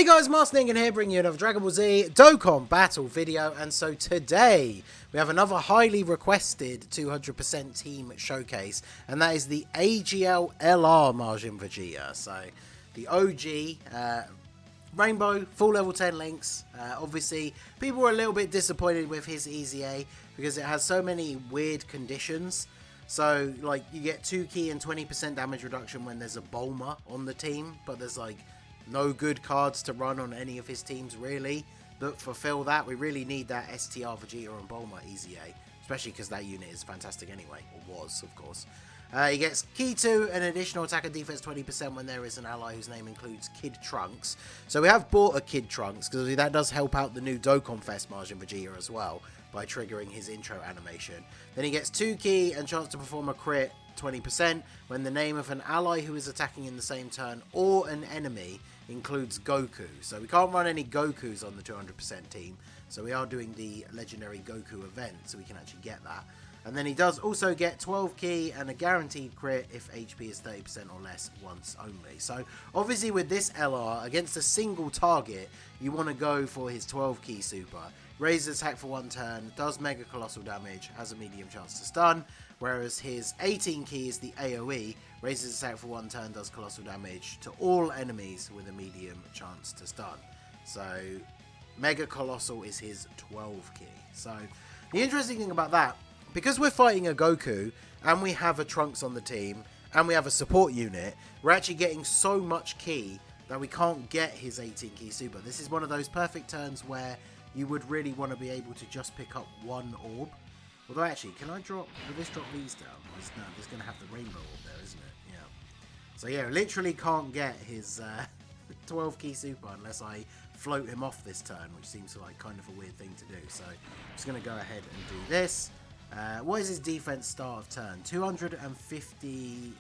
guys, Master Ningen here, bringing you another Dragon Ball Z Dokkan battle video. And so today we have another highly requested 200% team showcase, and that is the AGL LR Majin Vegeta. So the OG Rainbow full level 10 links. Obviously people were a little bit disappointed with his EZA because it has so many weird conditions. So like you get 2 key and 20% damage reduction when there's a Bulma on the team, but there's like no good cards to run on any of his teams really that fulfill that. We really need that STR Vegeta and Bulma EZA, especially because that unit is fantastic anyway, or was of course. He gets Key 2, an additional attack and defense 20% when there is an ally whose name includes Kid Trunks. So we have bought a Kid Trunks because that does help out the new Dokkan Fest Majin Vegeta as well by triggering his intro animation. Then he gets 2 key and chance to perform a crit 20% when the name of an ally who is attacking in the same turn or an enemy includes Goku. So we can't run any Gokus on the 200% team, so we are doing the legendary Goku event so we can actually get that. And then he does also get 12 key and a guaranteed crit if HP is 30% or less once only. So obviously with this LR, against a single target, you want to go for his 12 key super. Raises attack for 1 turn, does mega colossal damage, has a medium chance to stun, whereas his 18 key is the AoE, raises attack for 1 turn, does colossal damage to all enemies with a medium chance to stun. So mega colossal is his 12 key. So the interesting thing about that, because we're fighting a Goku and we have a Trunks on the team and we have a support unit, we're actually getting so much key that we can't get his 18 key super. This is one of those perfect turns where you would really want to be able to just pick up one orb. Although actually, can I drop, will this drop these down? No, it's going to have the rainbow orb there, isn't it? Yeah. So yeah, literally can't get his 12 key super unless I float him off this turn, which seems like kind of a weird thing to do. So I'm just going to go ahead and do this. What is his defense start of turn? 250k.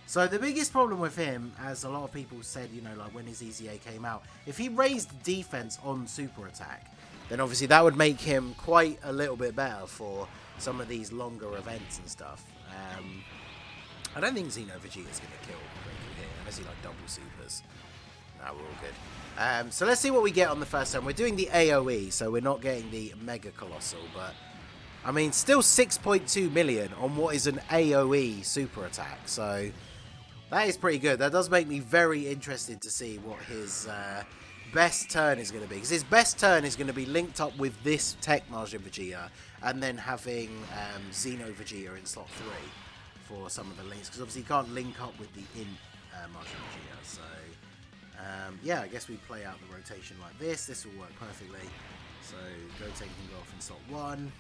So the biggest problem with him, as a lot of people said, you know, like when his EZA came out, if he raised defense on super attack, then obviously that would make him quite a little bit better for some of these longer events and stuff. I don't think Xeno Vegeta is going to kill Goku here, unless he like double supers. No, we're all good. So let's see what we get on the first turn. We're doing the AoE, so we're not getting the Mega Colossal, but I mean, still 6.2 million on what is an AoE super attack, so that is pretty good. That does make me very interested to see what his best turn is going to be. Because his best turn is going to be linked up with this Tech Majin Vegeta and then having Xeno Vegeta in slot 3 for some of the links. Because obviously you can't link up with the Majin Vegeta. So, yeah, I guess we play out the rotation like this. This will work perfectly. So, Goten can go off in slot 1.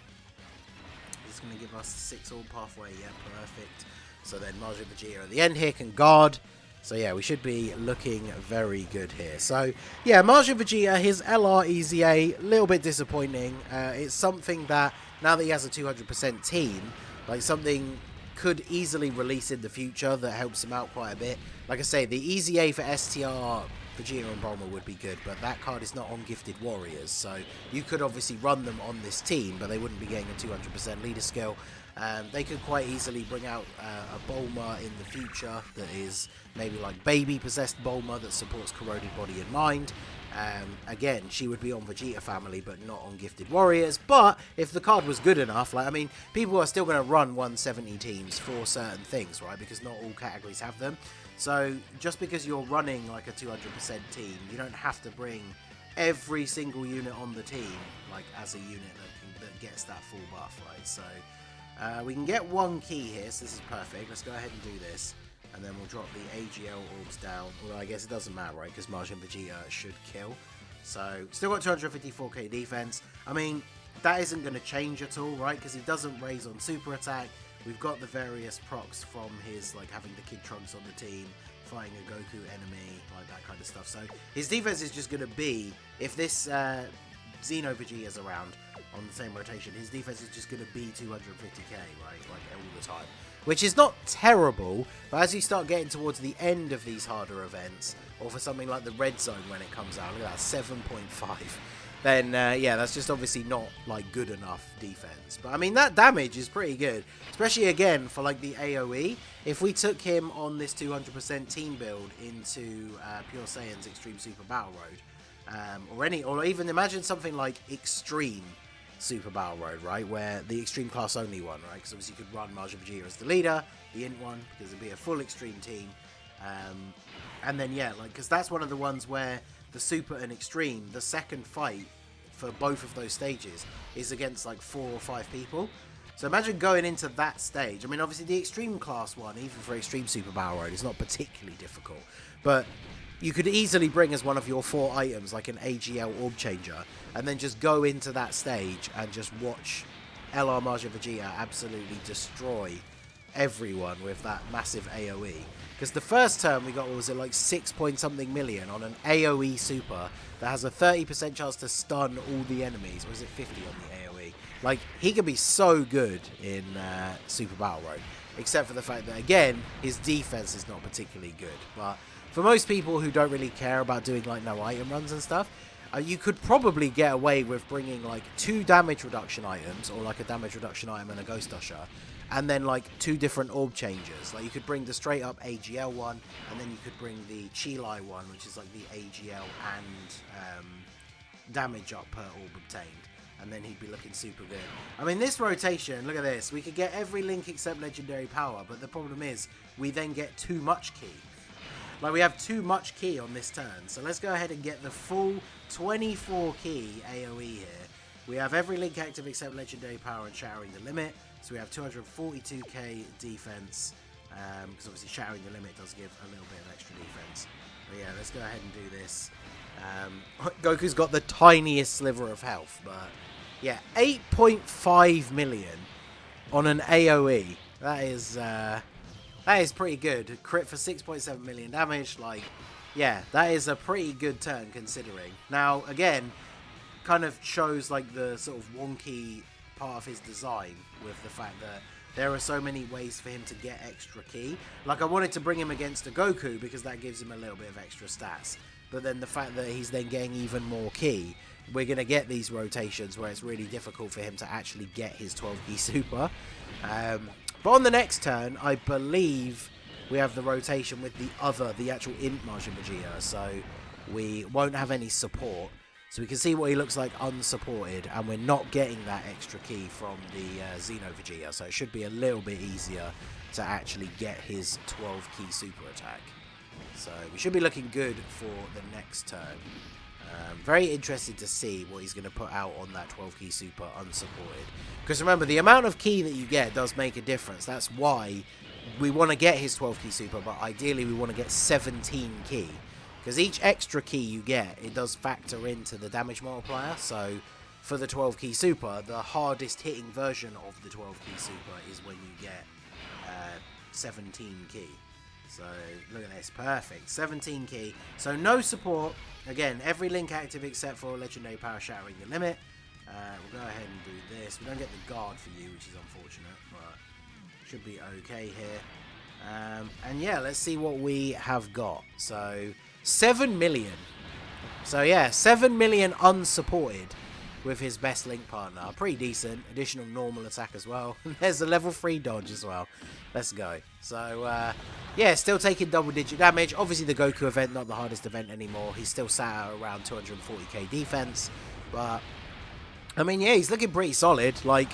It's going to give us 6 orb pathway. Yeah, perfect. So then Majin Vegeta at the end here can guard. So yeah, we should be looking very good here. So yeah, Majin Vegeta, his LR EZA, a little bit disappointing. It's something that, now that he has a 200% team, like something could easily release in the future that helps him out quite a bit. Like I say, the EZA for STR Vegeta and Bulma would be good, but that card is not on Gifted Warriors, so you could obviously run them on this team, but they wouldn't be getting a 200% leader skill. They could quite easily bring out a Bulma in the future that is maybe like baby possessed Bulma that supports corroded body and mind. Again, she would be on Vegeta family but not on Gifted Warriors, but if the card was good enough, like I mean, people are still going to run 170 teams for certain things, right, because not all categories have them. So just because you're running like a 200% team, you don't have to bring every single unit on the team like as a unit that gets that full buff, right? So we can get 1 key here, so this is perfect. Let's go ahead and do this, and then we'll drop the AGL orbs down. Although I guess it doesn't matter, right, because Majin Vegeta should kill. So still got 254k defense. I mean, that isn't going to change at all, right, because he doesn't raise on super attack. We've got the various procs from his, like, having the Kid Trunks on the team, fighting a Goku enemy, like that kind of stuff. So his defense is just going to be, if this Xeno Vegeta is around on the same rotation, his defense is just going to be 250k, right, like all the time. Which is not terrible, but as you start getting towards the end of these harder events, or for something like the Red Zone when it comes out, look at that, 7.5. then yeah, that's just obviously not like good enough defense. But I mean, that damage is pretty good, especially again for like the AoE. If we took him on this 200% team build into Pure Saiyan's Extreme Super Battle Road, or even imagine something like Extreme Super Battle Road, right, where the Extreme class only one, right, because obviously you could run Majin Vegeta as the leader, the Int one, because it'd be a full Extreme team, and then yeah, like, because that's one of the ones where the Super and Extreme, the second fight for both of those stages is against like 4 or 5 people. So imagine going into that stage. I mean, obviously the Extreme class one, even for Extreme Super Battle Road, is not particularly difficult, but you could easily bring as one of your 4 items like an AGL Orb Changer, and then just go into that stage and just watch LR Majin Vegeta absolutely destroy everyone with that massive AoE. Because the first turn we got, what was it, like 6 point something million on an AoE super that has a 30% chance to stun all the enemies. Or was it 50 on the AoE? Like, he can be so good in Super Battle Road, except for the fact that, again, his defense is not particularly good. But for most people who don't really care about doing like no item runs and stuff, you could probably get away with bringing like 2 damage reduction items, or like a damage reduction item and a Ghost Usher, and then like 2 different orb changers. Like you could bring the straight up AGL one, and then you could bring the Chilai one, which is like the AGL and damage up per orb obtained, and then he'd be looking super good. I mean, this rotation, look at this, we could get every link except legendary power, but the problem is we then get too much ki. Like, we have too much ki on this turn. So let's go ahead and get the full 24 ki AoE here. We have every link active except legendary power and shattering the limit. So we have 242k defense. Because obviously shattering the limit does give a little bit of extra defense. But yeah, let's go ahead and do this. Goku's got the tiniest sliver of health. But yeah, 8.5 million on an AoE. That is pretty good. Crit for 6.7 million damage. Like, yeah, that is a pretty good turn considering. Now, again, kind of shows like the sort of wonky part of his design with the fact that there are so many ways for him to get extra ki. Like, I wanted to bring him against a Goku because that gives him a little bit of extra stats. But then the fact that he's then getting even more ki, we're going to get these rotations where it's really difficult for him to actually get his 12 ki super. But on the next turn, I believe we have the rotation with the actual Int Majin Vegeta, so we won't have any support. So we can see what he looks like unsupported, and we're not getting that extra ki from the Xeno Vegeta, so it should be a little bit easier to actually get his 12 ki super attack. So we should be looking good for the next turn. Very interested to see what he's going to put out on that 12 ki super unsupported. Because remember, the amount of ki that you get does make a difference. That's why we want to get his 12 ki super, but ideally we want to get 17 ki. Because each extra ki you get, it does factor into the damage multiplier. So for the 12 ki super, the hardest hitting version of the 12 ki super is when you get 17 ki. So look at this, perfect, 17 ki. So no support. Again, every link active except for legendary power shattering the limit. We'll go ahead and do this. We don't get the guard for you, which is unfortunate, but should be okay here. And yeah, let's see what we have got. So 7 million. So yeah, 7 million unsupported with his best link partner. Pretty decent. Additional normal attack as well. There's a level 3 dodge as well. Let's go. So yeah, still taking double digit damage. Obviously the Goku event, not the hardest event anymore. He's still sat at around 240k defense. But I mean, yeah, he's looking pretty solid. Like,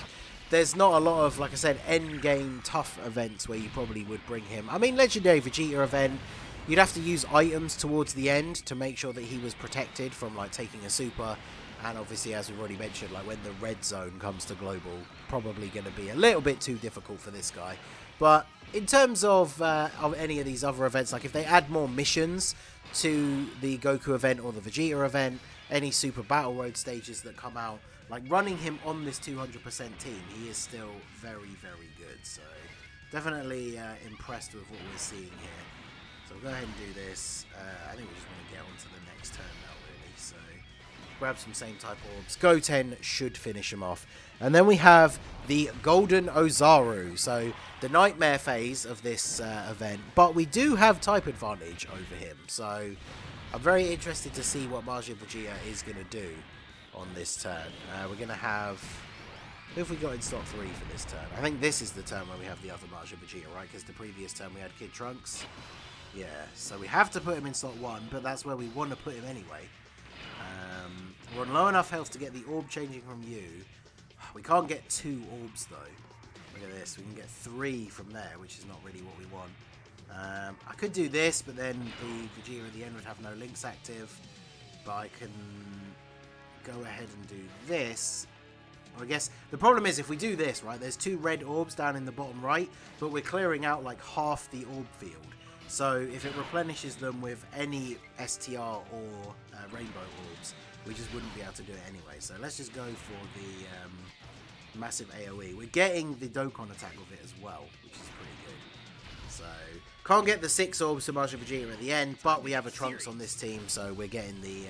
there's not a lot of, like I said, end game tough events where you probably would bring him. I mean, Legendary Vegeta event, you'd have to use items towards the end to make sure that he was protected from, like, taking a super. And obviously, as we've already mentioned, like, when the red zone comes to global, probably going to be a little bit too difficult for this guy. But in terms of any of these other events, like if they add more missions to the Goku event or the Vegeta event, any Super Battle Road stages that come out, like running him on this 200% team, he is still very, very good. So definitely impressed with what we're seeing here. So we'll go ahead and do this. I think we just want to get on to the next turn now, really. So grab some same type orbs. Goten should finish him off. And then we have the Golden Ozaru. So the nightmare phase of this event. But we do have type advantage over him. So I'm very interested to see what Majin Vegeta is going to do on this turn. We're going to have... Who have we got in slot 3 for this turn? I think this is the turn where we have the other Majin Vegeta, right? Because the previous turn we had Kid Trunks. Yeah, so we have to put him in slot 1, but that's where we want to put him anyway. We're on low enough health to get the orb changing from you. We can't get 2 orbs, though. Look at this. We can get 3 from there, which is not really what we want. I could do this, but then the Vegeta at the end would have no links active. But I can go ahead and do this. I guess the problem is if we do this, right, there's 2 red orbs down in the bottom right, but we're clearing out like half the orb field. So if it replenishes them with any STR or rainbow orbs, we just wouldn't be able to do it anyway. So let's just go for the massive AoE. We're getting the Dokkan attack with it as well, which is pretty good. So can't get the 6 orbs to Majin Vegeta at the end, but we have a Trunks on this team, so we're getting the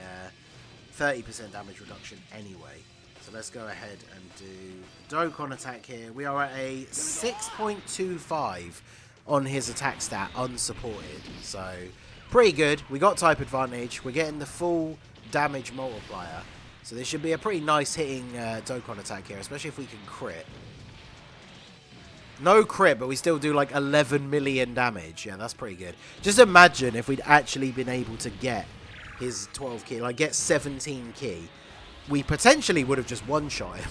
30% damage reduction anyway. So let's go ahead and do Dokkan attack here. We are at a 6.25 on his attack stat, unsupported. So pretty good. We got type advantage. We're getting the full damage multiplier. So this should be a pretty nice hitting Dokkan attack here, especially if we can crit. No crit, but we still do like 11 million damage. Yeah, that's pretty good. Just imagine if we'd actually been able to get his 12 key, like get 17 key. We potentially would have just one-shot him.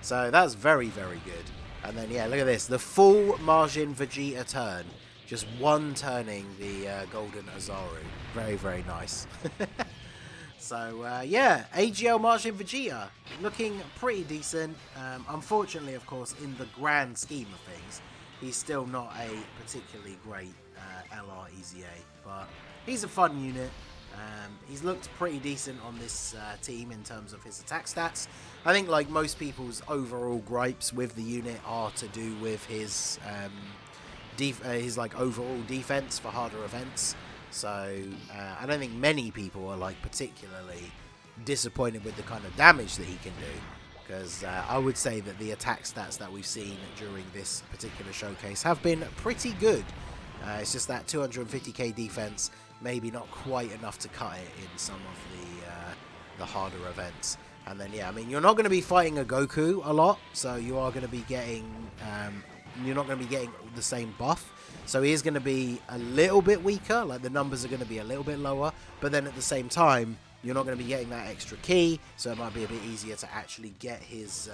So that's very, very good. And then, yeah, look at this. The full Majin Vegeta turn. Just one turning the Golden Azaru. Very, very nice. So, yeah, AGL Majin Vegeta. Looking pretty decent. Unfortunately, of course, in the grand scheme of things, he's still not a particularly great LR EZA. But he's a fun unit. He's looked pretty decent on this team in terms of his attack stats. I think like most people's overall gripes with the unit are to do with his like overall defense for harder events. So I don't think many people are like particularly disappointed with the kind of damage that he can do. Because I would say that the attack stats that we've seen during this particular showcase have been pretty good. It's just that 250k defense, maybe not quite enough to cut it in some of the harder events. And then, yeah, I mean, you're not going to be fighting a Goku a lot, so you are going to be getting, you're not going to be getting the same buff. So he is going to be a little bit weaker, like the numbers are going to be a little bit lower, but then at the same time, you're not going to be getting that extra key, so it might be a bit easier to actually get his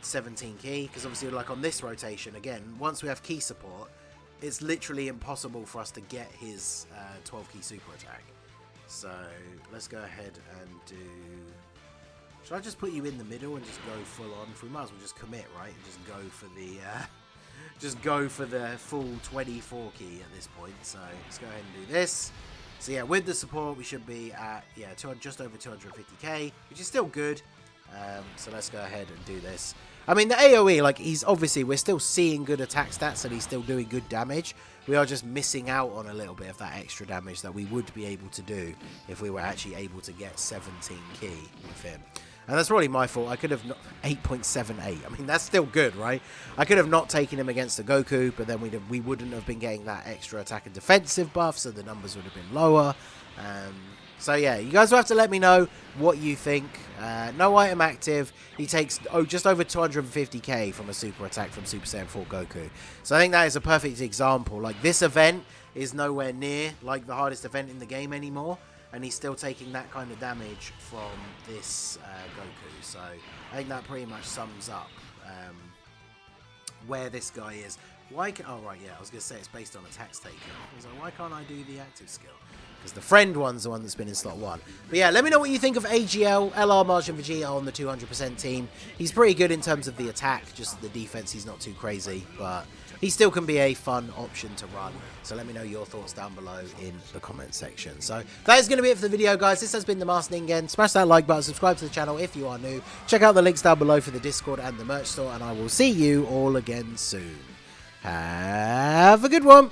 17 key, because obviously, like on this rotation, again, once we have key support, it's literally impossible for us to get his 12 key super attack. So let's go ahead and do... Should I just put you in the middle and just go full on? We might as well just commit, right? And just go for the just go for the full 24 key at this point. So let's go ahead and do this. So yeah, with the support we should be at just over 250k, which is still good. So let's go ahead and do this. I mean, the AoE, like, he's obviously, we're still seeing good attack stats and he's still doing good damage. We are just missing out on a little bit of that extra damage that we would be able to do if we were actually able to get 17 key with him. And that's probably my fault. I could have not... 8.78. I mean, that's still good, right? I could have not taken him against the Goku, but then we wouldn't have been getting that extra attack and defensive buff, so the numbers would have been lower. So yeah, you guys will have to let me know what you think. No item active. He takes just over 250k from a super attack from Super Saiyan 4 Goku. So I think that is a perfect example. Like, this event is nowhere near like the hardest event in the game anymore, and he's still taking that kind of damage from this Goku. So I think that pretty much sums up where this guy is. Why can... Oh, right, yeah, I was going to say it's based on attacks taken. I was like, why can't I do the active skill? Because the friend one's the one that's been in slot 1. But yeah, let me know what you think of AGL, LR Majin Vegeta on the 200% team. He's pretty good in terms of the attack, just the defense, he's not too crazy, but he still can be a fun option to run. So let me know your thoughts down below in the comment section. So that is going to be it for the video, guys. This has been the Master Ningen. Smash that like button, subscribe to the channel if you are new. Check out the links down below for the Discord and the merch store, and I will see you all again soon. Have a good one.